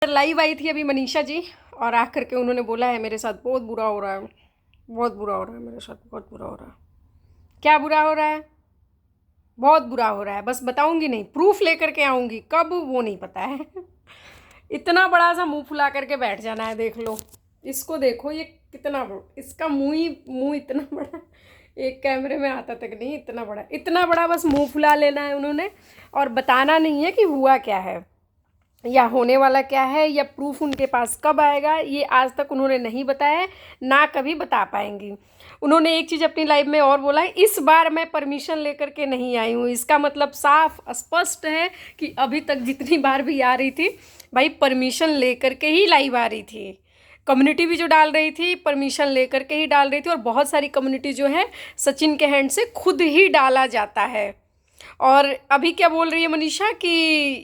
Live आई थी अभी मनीषा जी, और आकर के उन्होंने बोला है मेरे साथ बहुत बुरा हो रहा है, बहुत बुरा हो रहा है मेरे साथ, बहुत बुरा हो रहा है। क्या बुरा हो रहा है? बहुत बुरा हो रहा है। बस बताऊंगी नहीं, प्रूफ लेकर के आऊंगी, कब वो नहीं पता है। इतना बड़ा सा मुंह फुला करके बैठ जाना है। देख लो इसको, देखो ये कितना इसका मुंह इतना बड़ा, एक कैमरे में आता तक नहीं, इतना बड़ा, इतना बड़ा बस मुंह फुला लेना है उन्होंने, और बताना नहीं है कि हुआ क्या है या होने वाला क्या है या प्रूफ उनके पास कब आएगा। ये आज तक उन्होंने नहीं बताया, ना कभी बता पाएंगी। उन्होंने एक चीज़ अपनी लाइफ में और बोला है, इस बार मैं परमिशन लेकर के नहीं आई हूँ। इसका मतलब साफ स्पष्ट है कि अभी तक जितनी बार भी आ रही थी भाई परमिशन लेकर के ही लाइव आ रही थी। कम्युनिटी भी जो डाल रही थी परमिशन लेकर के ही डाल रही थी, और बहुत सारी कम्युनिटी जो है सचिन के हैंड से खुद ही डाला जाता है। और अभी क्या बोल रही है मनीषा कि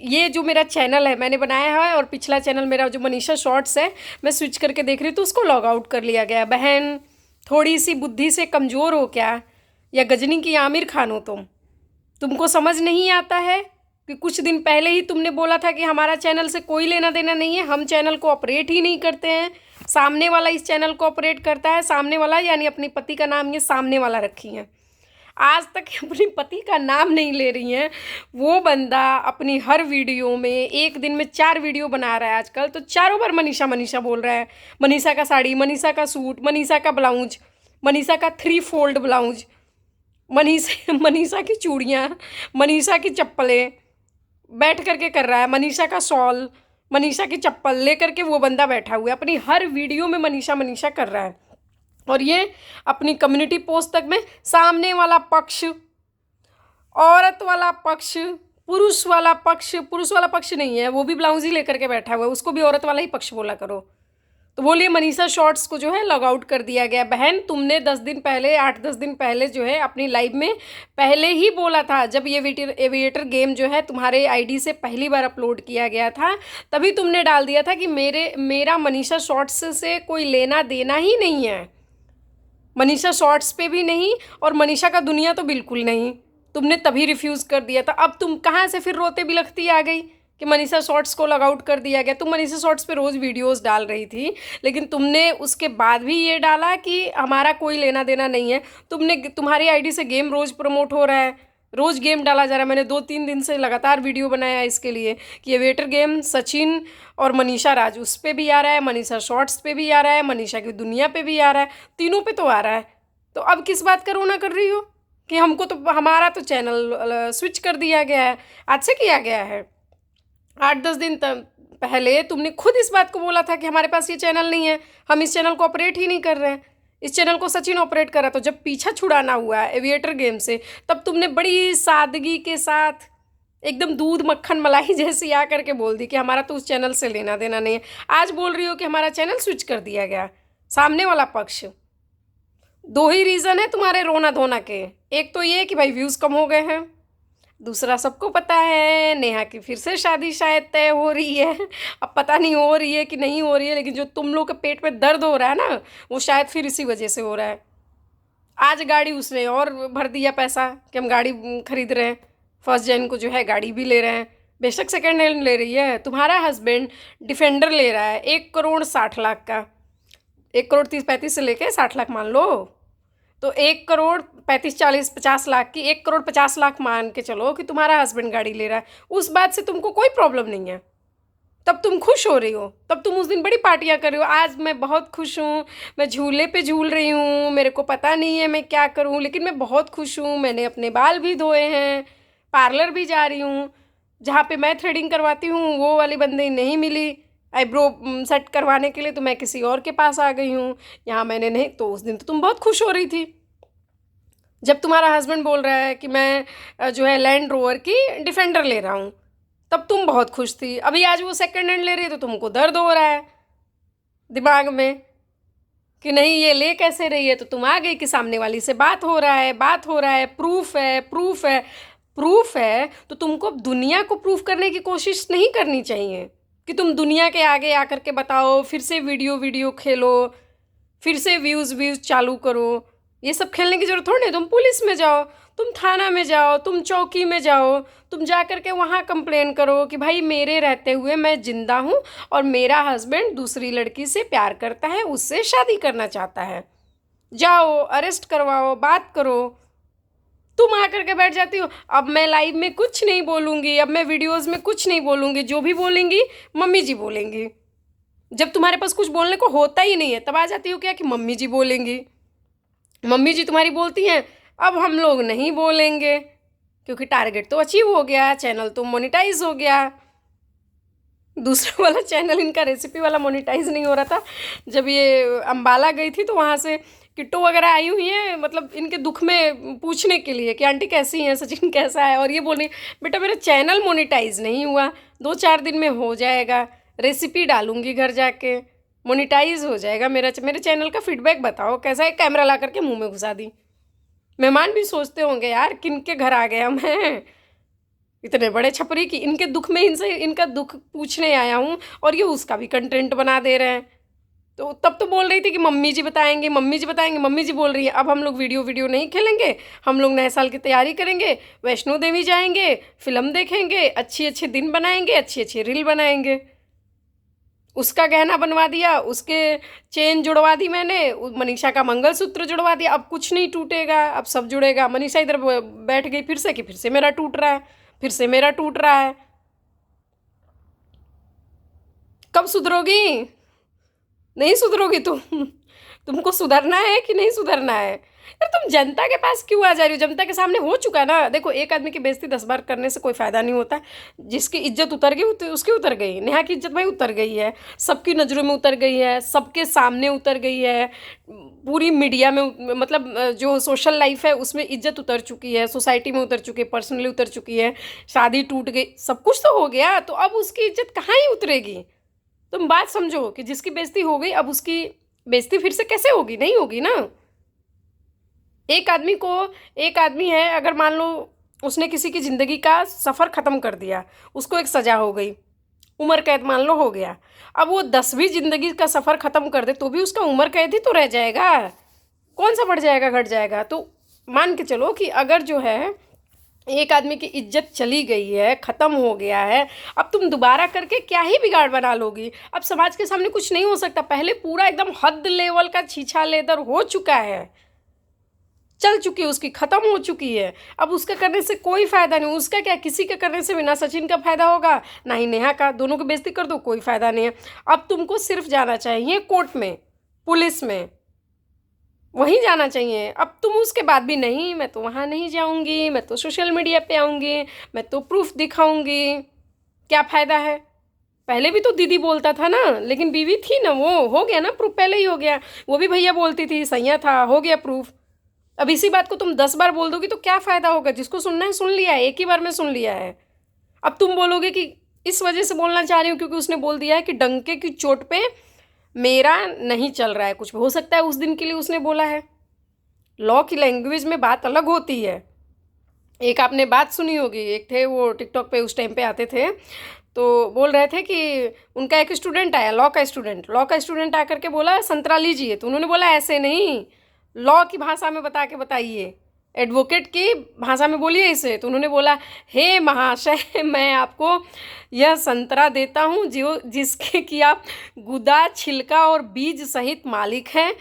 ये जो मेरा चैनल है मैंने बनाया है, और पिछला चैनल मेरा जो मनीषा शॉर्ट्स है मैं स्विच करके देख रही हूँ तो उसको लॉग आउट कर लिया गया। बहन थोड़ी सी बुद्धि से कमज़ोर हो क्या, या गजनी की आमिर खान हो तुमको समझ नहीं आता है कि कुछ दिन पहले ही तुमने बोला था कि हमारा चैनल से कोई लेना देना नहीं है, हम चैनल को ऑपरेट ही नहीं करते हैं, सामने वाला इस चैनल को ऑपरेट करता है। सामने वाला यानी अपने पति का नाम ये सामने वाला रखी हैं, आज तक अपने पति का नाम नहीं ले रही हैं। वो बंदा अपनी हर वीडियो में एक दिन में 4 वीडियो बना रहा है आजकल, तो चारों बार मनीषा मनीषा बोल रहा है। मनीषा का साड़ी, मनीषा का सूट, मनीषा का ब्लाउज, मनीषा का 3 फोल्ड ब्लाउज, मनीषा की चूड़ियाँ, मनीषा की चप्पलें बैठ करके कर रहा है, मनीषा का शॉल, मनीषा की चप्पल लेकर के वो बंदा बैठा हुआ है। अपनी हर वीडियो में मनीषा मनीषा कर रहा है, और ये अपनी कम्युनिटी पोस्ट तक में सामने वाला पक्ष, औरत वाला पक्ष, पुरुष वाला पक्ष नहीं है, वो भी ब्लाउज ही लेकर के बैठा हुआ है, उसको भी औरत वाला ही पक्ष बोला करो। तो बोलिए मनीषा शॉर्ट्स को जो है लॉग आउट कर दिया गया। बहन तुमने 10 दिन पहले, 8-10 दिन पहले जो है अपनी लाइव में पहले ही बोला था, जब ये एविएटर गेम जो है तुम्हारे आईडी से पहली बार अपलोड किया गया था, तभी तुमने डाल दिया था कि मेरा मनीषा शॉर्ट्स से कोई लेना देना ही नहीं है। मनीषा शॉर्ट्स पे भी नहीं, और मनीषा का दुनिया तो बिल्कुल नहीं। तुमने तभी रिफ्यूज़ कर दिया था। अब तुम कहाँ से फिर रोते बिलखती आ गई कि मनीषा शॉर्ट्स को लॉग आउट कर दिया गया। तुम मनीषा शॉर्ट्स पे रोज़ वीडियोस डाल रही थी, लेकिन तुमने उसके बाद भी ये डाला कि हमारा कोई लेना देना नहीं है। तुम्हारी आईडी से गेम रोज़ प्रमोट हो रहा है, रोज़ गेम डाला जा रहा है। मैंने 2-3 दिन से लगातार वीडियो बनाया है इसके लिए कि ये वेटर गेम सचिन और मनीषा राज उस पर भी आ रहा है, मनीषा शॉर्ट्स पे भी आ रहा है, मनीषा की दुनिया पे भी आ रहा है, तीनों पे तो आ रहा है। तो अब किस बात का रोना कर रही हो कि हमको तो हमारा तो चैनल स्विच कर दिया गया है, आज से किया गया है। 8-10 दिन पहले तुमने खुद इस बात को बोला था कि हमारे पास ये चैनल नहीं है, हम इस चैनल को ऑपरेट ही नहीं कर रहे हैं, इस चैनल को सचिन ऑपरेट कर रहा। तो जब पीछा छुड़ाना हुआ एविएटर गेम से, तब तुमने बड़ी सादगी के साथ एकदम दूध मक्खन मलाई जैसी आ करके बोल दी कि हमारा तो उस चैनल से लेना देना नहीं है। आज बोल रही हो कि हमारा चैनल स्विच कर दिया गया। सामने वाला पक्ष, 2 ही रीज़न है तुम्हारे रोना धोना के। एक तो ये कि भाई व्यूज़ कम हो गए हैं, दूसरा सबको पता है नेहा की फिर से शादी शायद तय हो रही है। अब पता नहीं हो रही है कि नहीं हो रही है, लेकिन जो तुम लोग के पेट में दर्द हो रहा है ना, वो शायद फिर इसी वजह से हो रहा है। आज गाड़ी उसने और भर दिया पैसा कि हम गाड़ी खरीद रहे हैं, 1 जन को जो है गाड़ी भी ले रहे हैं। बेशक सेकेंड हैंड ले रही है, तुम्हारा हस्बैंड डिफेंडर ले रहा है 1 करोड़ 60 लाख का, 1 करोड़ 30-35 से लेके 60 लाख मान लो, तो 1 करोड़ 35-40-50 लाख की 1 करोड़ 50 लाख मान के चलो कि तुम्हारा हस्बैंड गाड़ी ले रहा है। उस बात से तुमको कोई प्रॉब्लम नहीं है, तब तुम खुश हो रही हो, तब तुम उस दिन बड़ी पार्टियां कर रही हो। आज मैं बहुत खुश हूँ, मैं झूले पे झूल रही हूँ, मेरे को पता नहीं है मैं क्या करूँ, लेकिन मैं बहुत खुश हूँ, मैंने अपने बाल भी धोए हैं, पार्लर भी जा रही हूँ, जहाँ पे मैं थ्रेडिंग करवाती हूँ वो वाली बंदी नहीं मिली आईब्रो सेट करवाने के लिए, तो मैं किसी और के पास आ गई हूँ, यहाँ मैंने नहीं। तो उस दिन तो तुम बहुत खुश हो रही थी जब तुम्हारा हस्बैंड बोल रहा है कि मैं जो है लैंड रोवर की डिफेंडर ले रहा हूँ, तब तुम बहुत खुश थी। अभी आज वो सेकंड हैंड ले रही है तो तुमको दर्द हो रहा है दिमाग में कि नहीं ये ले कैसे रही है। तो तुम आ गई कि सामने वाली से बात हो रहा है, बात हो रहा है, प्रूफ है, प्रूफ है, प्रूफ है। तो तुमको दुनिया को प्रूफ करने की कोशिश नहीं करनी चाहिए कि तुम दुनिया के आगे आकर के बताओ, फिर से वीडियो खेलो, फिर से व्यूज़ चालू करो। ये सब खेलने की ज़रूरत थोड़ी नहीं। तुम पुलिस में जाओ, तुम थाना में जाओ, तुम चौकी में जाओ, तुम जा कर के वहाँ कंप्लेन करो कि भाई मेरे रहते हुए मैं जिंदा हूँ और मेरा हस्बैंड दूसरी लड़की से प्यार करता है, उससे शादी करना चाहता है। जाओ, अरेस्ट करवाओ, बात करो। तुम आकर के बैठ जाती हो, अब मैं लाइव में कुछ नहीं बोलूँगी, अब मैं वीडियोज़ में कुछ नहीं बोलूँगी, जो भी बोलेंगी मम्मी जी बोलेंगी। जब तुम्हारे पास कुछ बोलने को होता ही नहीं है तब आ जाती हो क्या कि मम्मी जी बोलेंगी। मम्मी जी तुम्हारी बोलती हैं, अब हम लोग नहीं बोलेंगे क्योंकि टारगेट तो अचीव हो गया, चैनल तो मोनेटाइज हो गया। दूसरा वाला चैनल इनका रेसिपी वाला मोनेटाइज नहीं हो रहा था। जब ये अम्बाला गई थी तो वहाँ से किट्टू वगैरह आई हुई हैं, मतलब इनके दुख में पूछने के लिए कि आंटी कैसी हैं, सचिन कैसा है, और ये बोल रही बेटा मेरा चैनल मोनेटाइज नहीं हुआ, 2-4 दिन में हो जाएगा, रेसिपी डालूंगी घर जाके, मोनेटाइज हो जाएगा मेरे चैनल का फीडबैक बताओ कैसा है। कैमरा ला करके मुंह में घुसा दी। मेहमान भी सोचते होंगे यार किन के घर आ गया मैं, इतने बड़े छपरी की इनके दुख में इनसे इनका दुख पूछने आया हूँ और ये उसका भी कंटेंट बना दे रहे हैं। तो तब तो बोल रही थी कि मम्मी जी बताएंगे, मम्मी जी बताएंगे, मम्मी जी बोल रही है अब हम लोग वीडियो नहीं खेलेंगे, हम लोग नए साल की तैयारी करेंगे, वैष्णो देवी जाएंगे, फिल्म देखेंगे, अच्छे अच्छे दिन बनाएंगे, अच्छी अच्छी रील बनाएंगे। उसका गहना बनवा दिया, उसके चेन जुड़वा दी मैंने, मनीषा का मंगलसूत्र जुड़वा दिया, अब कुछ नहीं टूटेगा, अब सब जुड़ेगा। मनीषा इधर बैठ गई फिर से कि फिर से मेरा टूट रहा है, फिर से मेरा टूट रहा है। कब सुधरोगी? नहीं सुधरोगी तुम। तुमको सुधरना है कि नहीं सुधरना है यार? तुम जनता के पास क्यों आ जा रही हो? जनता के सामने हो चुका है ना। देखो, एक आदमी की बेइज्जती 10 बार करने से कोई फ़ायदा नहीं होता। जिसकी इज्जत उतर गई उसकी उतर गई। नेहा की इज्जत भाई उतर गई है, सबकी नज़रों में उतर गई है, सबके सामने उतर गई है, पूरी मीडिया में मतलब जो सोशल लाइफ है उसमें इज्जत उतर चुकी है, सोसाइटी में उतर चुकी है, पर्सनली उतर चुकी है, शादी टूट गई, सब कुछ तो हो गया। तो अब उसकी इज्जत कहाँ ही उतरेगी? तुम बात समझो कि जिसकी बेइज्जती हो गई अब उसकी बेइज्जती फिर से कैसे होगी? नहीं होगी ना। एक आदमी है, अगर मान लो उसने किसी की ज़िंदगी का सफ़र ख़त्म कर दिया, उसको एक सज़ा हो गई, उम्र कैद मान लो हो गया, अब वो 10वीं ज़िंदगी का सफ़र ख़त्म कर दे तो भी उसका उम्र कैद ही तो रह जाएगा। कौन सा बढ़ जाएगा घट जाएगा? तो मान के चलो कि अगर जो है एक आदमी की इज्जत चली गई है, ख़त्म हो गया है, अब तुम दोबारा करके क्या ही बिगाड़ बना लोगी? अब समाज के सामने कुछ नहीं हो सकता। पहले पूरा एकदम हद लेवल का छीछा लेदर हो चुका है, चल चुकी है, उसकी ख़त्म हो चुकी है। अब उसका करने से कोई फ़ायदा नहीं। उसका क्या, किसी का करने से भी ना सचिन का फ़ायदा होगा ना ही नेहा का। दोनों की बेइज्जती कर दो, कोई फ़ायदा नहीं है। अब तुमको सिर्फ जाना चाहिए कोर्ट में, पुलिस में, वहीं जाना चाहिए। अब तुम उसके बाद भी नहीं, मैं तो वहाँ नहीं जाऊँगी, मैं तो सोशल मीडिया पे आऊँगी, मैं तो प्रूफ दिखाऊँगी। क्या फ़ायदा है? पहले भी तो दीदी बोलता था ना, लेकिन बीवी थी ना, वो हो गया ना प्रूफ, पहले ही हो गया। वो भी भैया बोलती थी, सैया था, हो गया प्रूफ। अब इसी बात को तुम 10 बार बोल दोगी तो क्या फ़ायदा होगा? जिसको सुनना है सुन लिया है, एक ही बार में सुन लिया है। अब तुम बोलोगे कि इस वजह से बोलना चाह रही हूँ क्योंकि उसने बोल दिया है कि डंके की चोट पे मेरा नहीं चल रहा है कुछ भी। हो सकता है उस दिन के लिए उसने बोला है। लॉ की लैंग्वेज में बात अलग होती है। एक आपने बात सुनी होगी, एक थे वो टिकटॉक पे उस टाइम पे आते थे, तो बोल रहे थे कि उनका एक स्टूडेंट आया, लॉ का स्टूडेंट आकर के बोला संतरा लीजिए, तो उन्होंने बोला ऐसे नहीं, लॉ की भाषा में बता के बताइए, एडवोकेट की भाषा में बोलिए इसे। तो उन्होंने बोला, हे महाशय, मैं आपको यह संतरा देता हूँ जो जिसके कि आप गुदा, छिलका और बीज सहित मालिक हैं।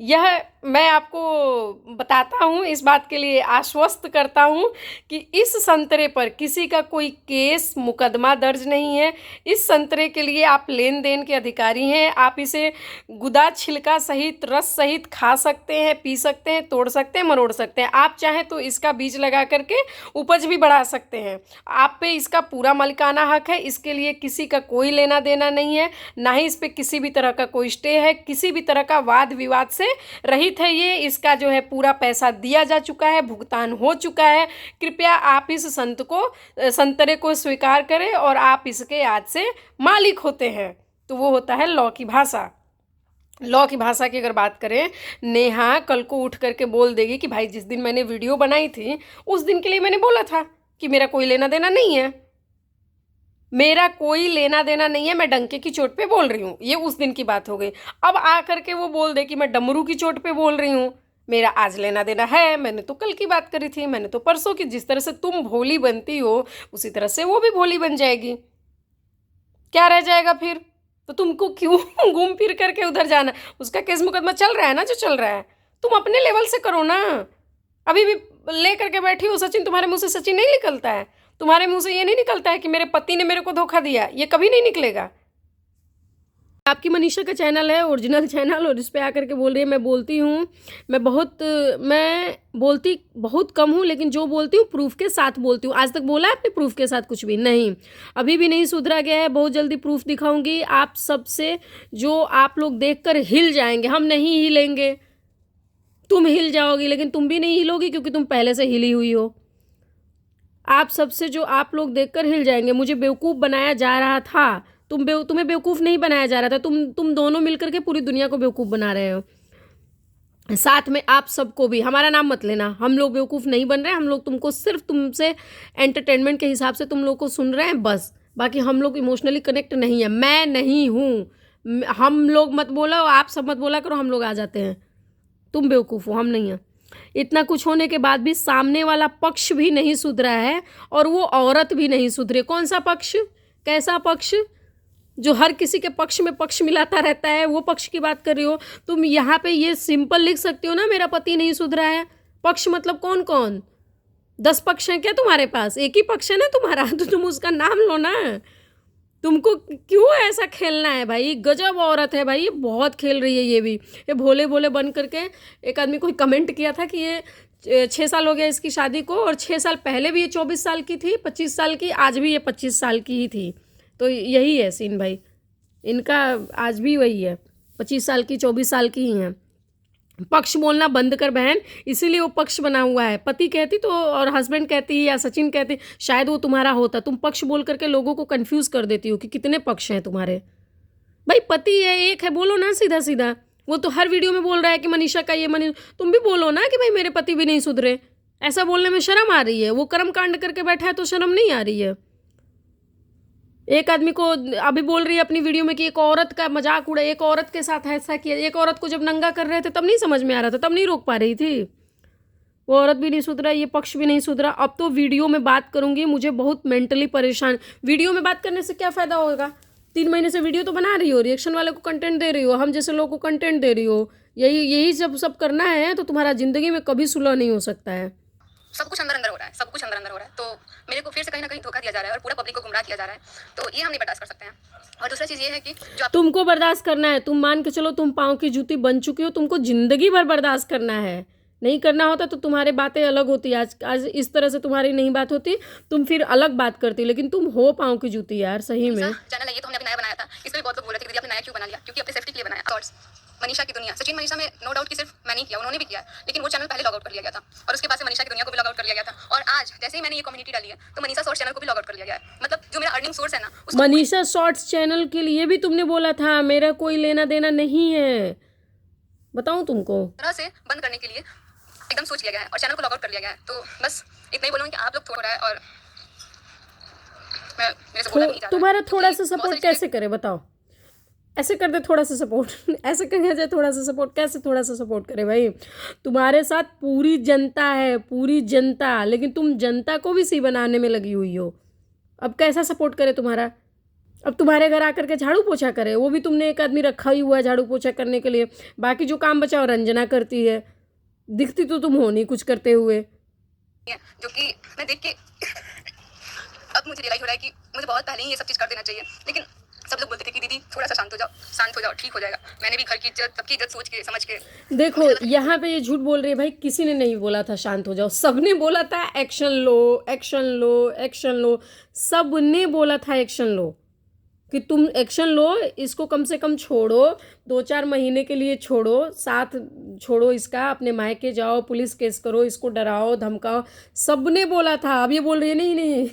यह मैं आपको बताता हूँ, इस बात के लिए आश्वस्त करता हूँ कि इस संतरे पर किसी का कोई केस मुकदमा दर्ज नहीं है। इस संतरे के लिए आप लेन देन के अधिकारी हैं। आप इसे गुदा, छिलका सहित, रस सहित खा सकते हैं, पी सकते हैं, तोड़ सकते हैं, मरोड़ सकते हैं। आप चाहें तो इसका बीज लगा करके उपज भी बढ़ा सकते हैं। आप पे इसका पूरा मालिकाना हक है। इसके लिए किसी का कोई लेना देना नहीं है, ना ही इस पे किसी भी तरह का कोई स्टे है, किसी भी तरह का वाद विवाद से रहित है ये। इसका जो है पूरा पैसा दिया जा चुका है, भुगतान हो चुका है। कृपया आप इस संतरे को स्वीकार करें और आप इसके आज से मालिक होते हैं। तो वो होता है लॉ की भाषा। लॉ की भाषा की अगर बात करें, नेहा कल को उठ करके बोल देगी कि भाई जिस दिन मैंने वीडियो बनाई थी उस दिन के लिए मैंने बोला था कि मेरा कोई लेना देना नहीं है, मेरा कोई लेना देना नहीं है, मैं डंके की चोट पे बोल रही हूँ। ये उस दिन की बात हो गई। अब आ करके वो बोल दे कि मैं डमरू की चोट पे बोल रही हूँ, मेरा आज लेना देना है। मैंने तो कल की बात करी थी, मैंने तो परसों की। जिस तरह से तुम भोली बनती हो उसी तरह से वो भी भोली बन जाएगी। क्या रह जाएगा फिर? तो तुमको क्यों घूम फिर करके उधर जाना? उसका केस मुकदमा चल रहा है ना, जो चल रहा है। तुम अपने लेवल से करो ना। अभी भी ले करके बैठी हो सचिन, तुम्हारे मुंह से सचिन नहीं निकलता है। तुम्हारे मुंह से ये नहीं निकलता है कि मेरे पति ने मेरे को धोखा दिया। ये कभी नहीं निकलेगा। आपकी मनीषा का चैनल है, ओरिजिनल चैनल, और इस पे आकर के बोल रही है मैं बोलती हूँ। मैं बोलती बहुत कम हूँ, लेकिन जो बोलती हूँ प्रूफ के साथ बोलती हूँ। आज तक बोला है आपने प्रूफ के साथ? कुछ भी नहीं। अभी भी नहीं सुधरा गया है। बहुत जल्दी प्रूफ दिखाऊंगी आप सबसे, जो आप लोग देखकर हिल जाएंगे। हम नहीं हिलेंगे, तुम हिल जाओगी, लेकिन तुम भी नहीं हिलोगी क्योंकि तुम पहले से हिली हुई हो। आप सबसे जो आप लोग देखकर हिल जाएंगे। मुझे बेवकूफ़ बनाया जा रहा था, तुम्हें बेवकूफ़ नहीं बनाया जा रहा था। तुम दोनों मिलकर के पूरी दुनिया को बेवकूफ़ बना रहे हो, साथ में आप सबको भी। हमारा नाम मत लेना, हम लोग बेवकूफ़ नहीं बन रहे हैं। हम लोग तुमको सिर्फ तुमसे एंटरटेनमेंट के हिसाब से तुम लोग को सुन रहे हैं बस। बाकी हम लोग इमोशनली कनेक्ट नहीं है। मैं नहीं हूँ। हम लोग मत बोलो, आप सब मत बोला करो, हम लोग आ जाते हैं। तुम बेवकूफ़ हो, हम नहीं हैं। इतना कुछ होने के बाद भी सामने वाला पक्ष भी नहीं सुधरा है, और वो औरत भी नहीं सुधरे। कौन सा पक्ष? कैसा पक्ष? जो हर किसी के पक्ष में पक्ष मिलाता रहता है, वो पक्ष की बात कर रही हो तुम। यहाँ पे ये सिंपल लिख सकती हो ना, मेरा पति नहीं सुधरा है। पक्ष मतलब कौन कौन? 10 पक्ष हैं क्या तुम्हारे पास? एक ही पक्ष है ना तुम्हारा, तो तुम उसका नाम लो ना। तुमको क्यों ऐसा खेलना है भाई? गजब औरत है भाई, ये बहुत खेल रही है। ये भोले भोले बन करके। एक आदमी कोई कमेंट किया था कि ये 6 साल हो गया इसकी शादी को, और 6 साल पहले भी ये 24 साल की थी, 25 साल की, आज भी ये 25 साल की ही थी। तो यही है सीन भाई इनका, आज भी वही है। 25 साल की, 24 साल की ही हैं। पक्ष बोलना बंद कर बहन, इसीलिए वो पक्ष बना हुआ है। पति कहती तो, और हस्बैंड कहती या सचिन कहती, शायद वो तुम्हारा होता। तुम पक्ष बोल करके लोगों को कंफ्यूज कर देती हो कि कितने पक्ष हैं तुम्हारे। भाई पति है, एक है, बोलो ना सीधा सीधा। वो तो हर वीडियो में बोल रहा है कि मनीषा का ये तुम भी बोलो ना कि भाई मेरे पति भी नहीं सुधरे। ऐसा बोलने में शर्म आ रही है? वो कर्म कांड करके बैठा है तो शर्म नहीं आ रही है? एक आदमी को अभी बोल रही है अपनी वीडियो में कि एक औरत का मजाक उड़ा, एक औरत के साथ ऐसा किया। एक औरत को जब नंगा कर रहे थे तब नहीं समझ में आ रहा था, तब नहीं रोक पा रही थी। वो औरत भी नहीं सुधरा, ये पक्ष भी नहीं सुधरा। अब तो वीडियो में बात करूंगी, मुझे बहुत मेंटली परेशान। वीडियो में बात करने से क्या फ़ायदा होगा? 3 महीने से वीडियो तो बना रही हो, रिएक्शन वाले को कंटेंट दे रही हो, हम जैसे लोगों को कंटेंट दे रही हो। यही जब सब करना है तो तुम्हारा ज़िंदगी में कभी सुलह नहीं हो सकता है। सब कुछ अंदर अंदर हो रहा है, सब कुछ अंदर अंदर हो रहा है। तो मेरे को फिर से कहीं ना कहीं धोखा दिया जा रहा है और पूरा पब्लिक को गुमराह किया जा रहा है। तो ये हम नहीं बर्दाश्त कर सकते हैं। और दूसरा चीज़ ये है कि जो तुमको बर्दाश्त करना है, तुम मान के चलो तुम पाँव की जूती बन चुकी हो, तुमको ज़िंदगी भर बर्दाश्त करना है। नहीं करना होता तो तुम्हारी बातें अलग होती। आज इस तरह से तुम्हारी नहीं बात होती, तुम फिर अलग बात करती। लेकिन तुम हो पाँव की जूती यार, सही में। चैनल है ये तो हमने अभी नया बनाया था, इस पर भी बहुत लोग बोल रहे थे कि दीदी आपने नया क्यों बना लिया, क्योंकि अपने सेफ्टी के लिए बनाया। शॉर्ट्स मनीषा की दुनिया, सचिन मनीषा में नो डाउट कि सिर्फ मैं नहीं किया, उन्होंने भी किया है, लेकिन वो चैनल पहले लॉग आउट कर लिया गया था, और उसके बाद से मनीषा की दुनिया को भी लॉग आउट कर लिया गया था। और आज जैसे ही मैंने ये कम्युनिटी डाली है तो मनीषा शॉर्ट्स चैनल को भी लॉग आउट कर लिया गया है। मतलब जो मेरा अर्निंग सोर्स है ना, मनीषा शॉर्ट्स चैनल के लिए भी तुमने बोला था मेरा कोई लेना देना नहीं है। बताऊं तुमको, तरह से बंद करने के लिए एकदम सोच लिया गया है और चैनल को लॉग आउट कर लिया गया है। तो बस इतना ही बोलूँगी कि आप लोग थोड़ा है, और मेरे से बोला नहीं जा रहा। तुम्हारा थोड़ा सा सपोर्ट कैसे करे बताओ? ऐसे कर दे थोड़ा सा सपोर्ट ऐसे कहा जाए थोड़ा सा सपोर्ट, कैसे थोड़ा सा सपोर्ट करे भाई? तुम्हारे साथ पूरी जनता है, पूरी जनता, लेकिन तुम जनता को भी सी बनाने में लगी हुई हो। अब कैसा सपोर्ट करे तुम्हारा? अब तुम्हारे घर आकर के झाड़ू पोछा करे, वो भी तुमने एक आदमी रखा ही हुआ है झाड़ू पोछा करने के लिए। बाकी जो काम बचा वो रंजना करती है। दिखती तो तुम हो नहीं कुछ करते हुए। जो कि मैं देख के अब मुझे रियलाइज हो रहा है कि मुझे बहुत पहले ही ये सब चीज़ कर देना चाहिए। लेकिन सब लोग बोलते थे कि दीदी थोड़ा सा शांत हो जाओ, ठीक हो जाएगा। मैंने भी घर की इज्जत, सबकी इज्जत सोच के समझ के। देखो यहाँ पे ये झूठ बोल रही है भाई, किसी ने नहीं बोला था शांत हो जाओ। सबने बोला था एक्शन लो, एक्शन लो, एक्शन लो। सबने बोला था एक्शन लो, कि तुम एक्शन लो, इसको कम से कम छोड़ो, 2-4 महीने के लिए छोड़ो, साथ छोड़ो इसका, अपने मायके जाओ, पुलिस केस करो, इसको डराओ धमकाओ। सबने बोला था। अब ये बोल रही है नहीं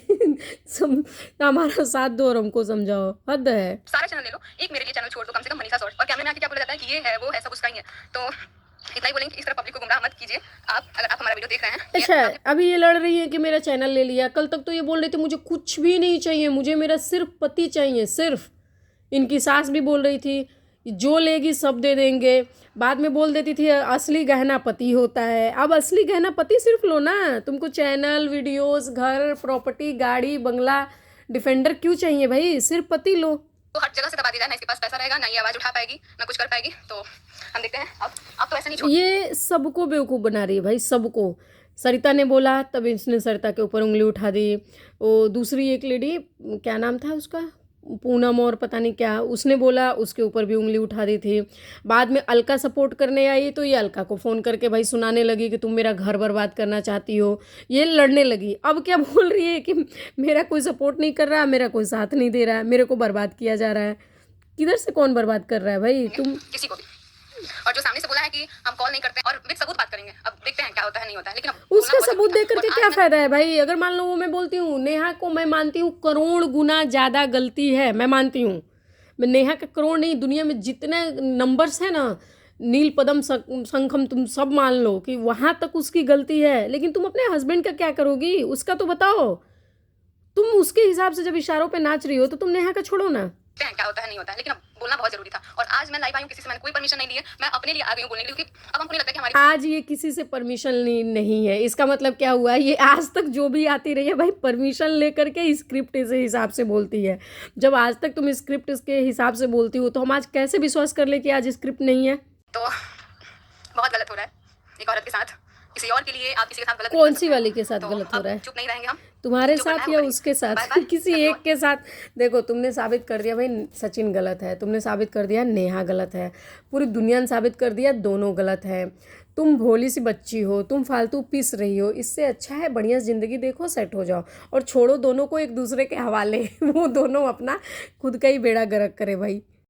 सब हमारा साथ दो और हमको समझाओ, हद है। सारा चैनल ले लो, एक मेरे लिए चैनल छोड़ दो, कम से कम मनीषा शॉर्ट्स। और कैमरे में आके क्या बोला जाता है कि ये है वो है, सब उसका ही है। तो इतना ही बोलेंगे कि इस तरह पब्लिक को गुमराह मत कीजिए। अगर आप हमारा वीडियो देख रहे हैं। अच्छा, अभी ये लड़ रही है कि मेरा चैनल ले लिया। कल तक तो ये बोल रही थी मुझे कुछ भी नहीं चाहिए, मुझे मेरा सिर्फ पति चाहिए, सिर्फ। इनकी सास भी बोल रही थी जो लेगी सब दे देंगे। बाद में बोल देती थी असली गहना पति होता है। अब असली गहना पति सिर्फ लो ना, तुमको चैनल, वीडियोस, घर, प्रॉपर्टी, गाड़ी, बंगला, डिफेंडर क्यों चाहिए भाई, सिर्फ पति लो। तो हर जगह से दबा दी जाए, ना इसके पास पैसा रहेगा, ना ये आवाज उठा पाएगी, ना कुछ कर पाएगी। तो हम देखते हैं अब तो ऐसा नहीं छोड़। ये सबको बेवकूफ़ बना रही है भाई, सबको। सरिता ने बोला तब इसने सरिता के ऊपर उंगली उठा दी। वो दूसरी एक लेडी, क्या नाम था उसका, पूनम और पता नहीं क्या, उसने बोला, उसके ऊपर भी उंगली उठा दी थी। बाद में अलका सपोर्ट करने आई तो ये अलका को फ़ोन करके भाई सुनाने लगी कि तुम मेरा घर बर्बाद करना चाहती हो। ये लड़ने लगी। अब क्या बोल रही है कि मेरा कोई सपोर्ट नहीं कर रहा, मेरा कोई साथ नहीं दे रहा है, मेरे को बर्बाद किया जा रहा है। किधर से कौन बर्बाद कर रहा है भाई, तुम किसी को भी। और जो सामने से बोला है कि हम कॉल नहीं करते और विद सबूत बात करेंगे, अब देखते हैं क्या होता है नहीं होता है। लेकिन अब उसका सबूत दे करके क्या फ़ायदा है भाई। अगर मान लो, वो मैं बोलती हूँ नेहा को, मैं मानती हूँ करोड़ गुना ज़्यादा गलती है, मैं मानती हूँ। मैं नेहा का करोड़ नहीं, दुनिया में जितने नंबर्स हैं ना, नील पदम शंखम, तुम सब मान लो कि वहाँ तक उसकी गलती है। लेकिन तुम अपने हस्बैंड का क्या करोगी, उसका तो बताओ। तुम उसके हिसाब से जब इशारों पे नाच रही हो तो तुम नेहा का छोड़ो ना। देखते हैं क्या होता है नहीं होता है। लेकिन अब बोलना बहुत जरूरी था। और आज मैं लाइव आई हूँ, किसी से मैंने कोई परमिशन नहीं ली है, मैं अपने लिए आ गई हूँ बोलने के लिए, क्योंकि अब हमको नहीं लगता कि हमारी आज ये किसी से परमिशन नहीं है, इसका मतलब क्या हुआ, ये आज तक जो भी आती रही है भाई परमिशन लेकर के स्क्रिप्ट के हिसाब से बोलती है। जब आज तक तुम स्क्रिप्ट के हिसाब से बोलती हो तो हम आज कैसे विश्वास कर ले कि आज स्क्रिप्ट नहीं है। तो बहुत गलत हो रहा है एक औरत के साथ, किसी और के लिए आप किसी के साथ गलत नहीं कौन कर सी सकते। वाली के साथ तो गलत हो अब रहा है, चुप नहीं रहेंगे हम। तुम्हारे जो करना साथ है या वो उसके साथ, बाय बाय, किसी लव यू एक के साथ। देखो, तुमने साबित कर दिया भाई सचिन गलत है, तुमने साबित कर दिया नेहा गलत है, पूरी दुनिया ने साबित कर दिया दोनों गलत है। तुम भोली सी बच्ची हो, तुम फालतू पिस रही हो। इससे अच्छा है बढ़िया ज़िंदगी देखो, सेट हो जाओ और छोड़ो दोनों को एक दूसरे के हवाले। वो दोनों अपना खुद का ही बेड़ा गर्क करे भाई।